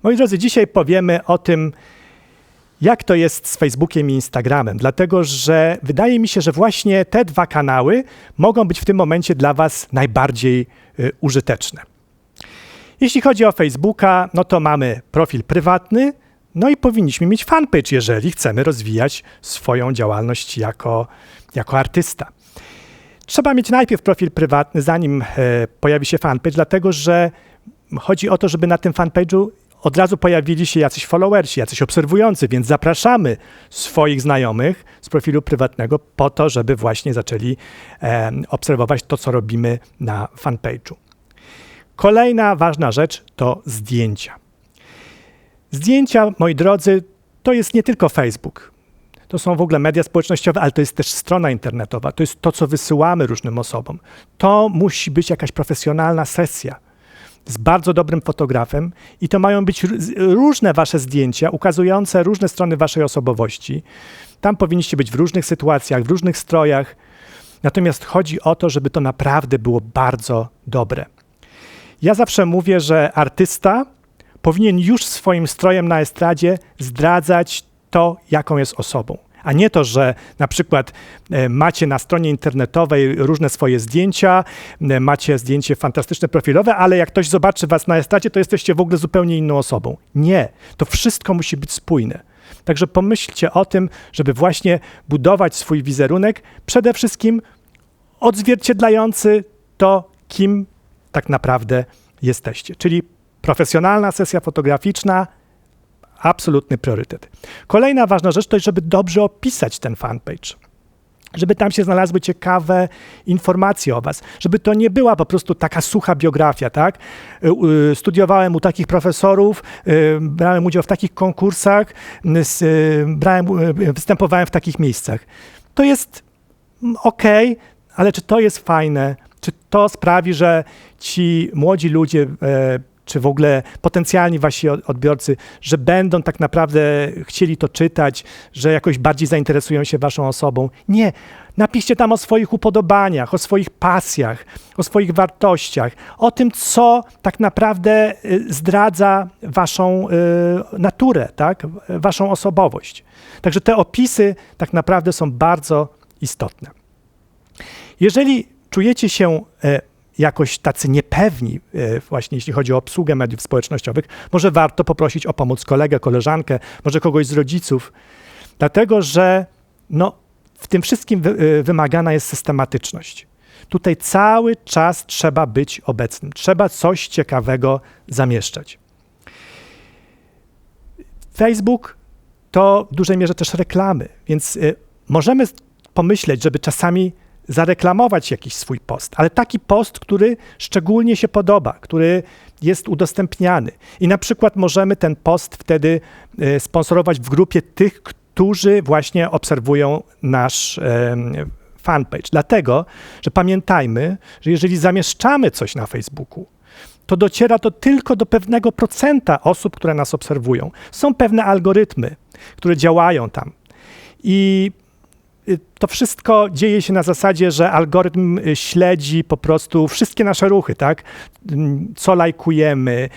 Moi drodzy, dzisiaj powiemy o tym, jak to jest z Facebookiem i Instagramem, dlatego że wydaje mi się, że właśnie te dwa kanały mogą być w tym momencie dla was najbardziej użyteczne. Jeśli chodzi o Facebooka, no to mamy profil prywatny, no i powinniśmy mieć fanpage, jeżeli chcemy rozwijać swoją działalność jako artysta. Trzeba mieć najpierw profil prywatny, zanim pojawi się fanpage, dlatego że chodzi o to, żeby na tym fanpage'u od razu pojawili się jacyś followersi, jacyś obserwujący, więc zapraszamy swoich znajomych z profilu prywatnego po to, żeby właśnie zaczęli obserwować to, co robimy na fanpage'u. Kolejna ważna rzecz to zdjęcia. Zdjęcia, moi drodzy, to jest nie tylko Facebook. To są w ogóle media społecznościowe, ale to jest też strona internetowa. To jest to, co wysyłamy różnym osobom. To musi być jakaś profesjonalna sesja z bardzo dobrym fotografem i to mają być różne wasze zdjęcia, ukazujące różne strony waszej osobowości. Tam powinniście być w różnych sytuacjach, w różnych strojach. Natomiast chodzi o to, żeby to naprawdę było bardzo dobre. Ja zawsze mówię, że artysta powinien już swoim strojem na estradzie zdradzać to, jaką jest osobą. A nie to, że na przykład macie na stronie internetowej różne swoje zdjęcia, macie zdjęcie fantastyczne profilowe, ale jak ktoś zobaczy was na estradzie, to jesteście w ogóle zupełnie inną osobą. Nie, to wszystko musi być spójne. Także pomyślcie o tym, żeby właśnie budować swój wizerunek, przede wszystkim odzwierciedlający to, kim tak naprawdę jesteście. Czyli profesjonalna sesja fotograficzna, absolutny priorytet. Kolejna ważna rzecz to jest, żeby dobrze opisać ten fanpage. Żeby tam się znalazły ciekawe informacje o was. Żeby to nie była po prostu taka sucha biografia, tak? Studiowałem u takich profesorów, brałem udział w takich konkursach, występowałem w takich miejscach. To jest okej, ale czy to jest fajne? Czy to sprawi, że ci młodzi ludzie czy w ogóle potencjalni wasi odbiorcy, że będą tak naprawdę chcieli to czytać, że jakoś bardziej zainteresują się waszą osobą. Nie. Napiszcie tam o swoich upodobaniach, o swoich pasjach, o swoich wartościach, o tym, co tak naprawdę zdradza waszą naturę, tak? Waszą osobowość. Także te opisy tak naprawdę są bardzo istotne. Jeżeli czujecie się jakoś tacy niepewni właśnie jeśli chodzi o obsługę mediów społecznościowych, może warto poprosić o pomoc kolegę, koleżankę, może kogoś z rodziców, dlatego że w tym wszystkim wymagana jest systematyczność. Tutaj cały czas trzeba być obecnym, trzeba coś ciekawego zamieszczać. Facebook to w dużej mierze też reklamy, więc możemy pomyśleć, żeby czasami zareklamować jakiś swój post, ale taki post, który szczególnie się podoba, który jest udostępniany. I na przykład możemy ten post wtedy sponsorować w grupie tych, którzy właśnie obserwują nasz fanpage. Dlatego, że pamiętajmy, że jeżeli zamieszczamy coś na Facebooku, to dociera to tylko do pewnego procenta osób, które nas obserwują. Są pewne algorytmy, które działają tam. I to wszystko dzieje się na zasadzie, że algorytm śledzi po prostu wszystkie nasze ruchy, tak? Co lajkujemy,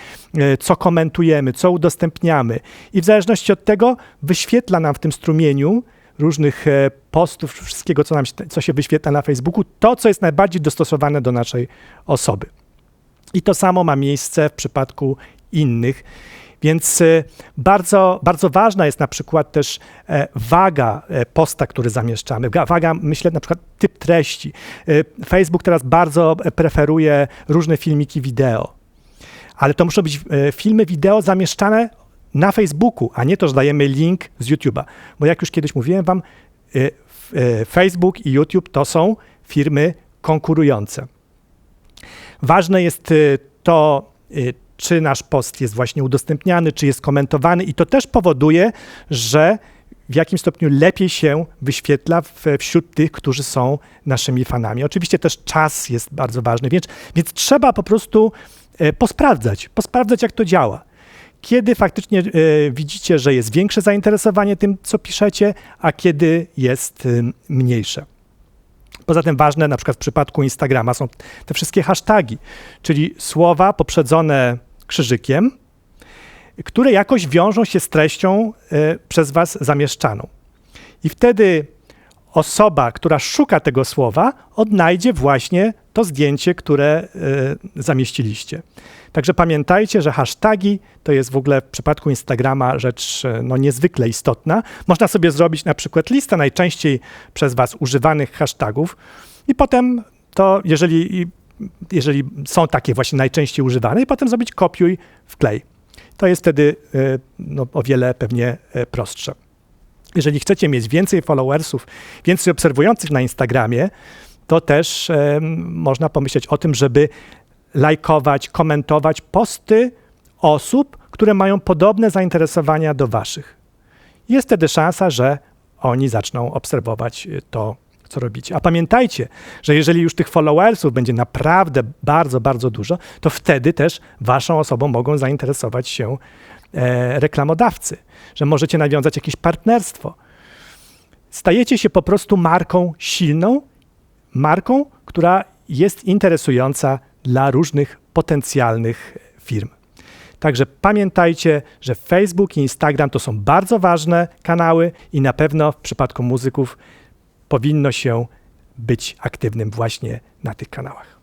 co komentujemy, co udostępniamy. I w zależności od tego wyświetla nam w tym strumieniu różnych postów, wszystkiego, co się wyświetla na Facebooku, to, co jest najbardziej dostosowane do naszej osoby. I to samo ma miejsce w przypadku innych. Więc bardzo, bardzo ważna jest na przykład też waga posta, który zamieszczamy. Waga, myślę, na przykład typ treści. Facebook teraz bardzo preferuje różne filmiki wideo, ale to muszą być filmy wideo zamieszczane na Facebooku, a nie to, że dajemy link z YouTube'a. Bo jak już kiedyś mówiłem wam, Facebook i YouTube to są firmy konkurujące. Ważne jest to, czy nasz post jest właśnie udostępniany, czy jest komentowany i to też powoduje, że w jakim stopniu lepiej się wyświetla wśród tych, którzy są naszymi fanami. Oczywiście też czas jest bardzo ważny, więc trzeba po prostu posprawdzać jak to działa. Kiedy faktycznie widzicie, że jest większe zainteresowanie tym, co piszecie, a kiedy jest mniejsze. Poza tym ważne, na przykład w przypadku Instagrama są te wszystkie hasztagi, czyli słowa poprzedzone krzyżykiem, które jakoś wiążą się z treścią przez was zamieszczaną. I wtedy osoba, która szuka tego słowa, odnajdzie właśnie to zdjęcie, które zamieściliście. Także pamiętajcie, że hasztagi to jest w ogóle w przypadku Instagrama rzecz niezwykle istotna. Można sobie zrobić na przykład listę najczęściej przez was używanych hashtagów i potem to, jeżeli są takie właśnie najczęściej używane, i potem zrobić kopiuj, wklej. To jest wtedy o wiele pewnie prostsze. Jeżeli chcecie mieć więcej followersów, więcej obserwujących na Instagramie, to też można pomyśleć o tym, żeby lajkować, komentować posty osób, które mają podobne zainteresowania do waszych. Jest wtedy szansa, że oni zaczną obserwować to, co robicie. A pamiętajcie, że jeżeli już tych followersów będzie naprawdę bardzo, bardzo dużo, to wtedy też waszą osobą mogą zainteresować się reklamodawcy, że możecie nawiązać jakieś partnerstwo. Stajecie się po prostu marką silną, marką, która jest interesująca dla różnych potencjalnych firm. Także pamiętajcie, że Facebook i Instagram to są bardzo ważne kanały i na pewno w przypadku muzyków powinno się być aktywnym właśnie na tych kanałach.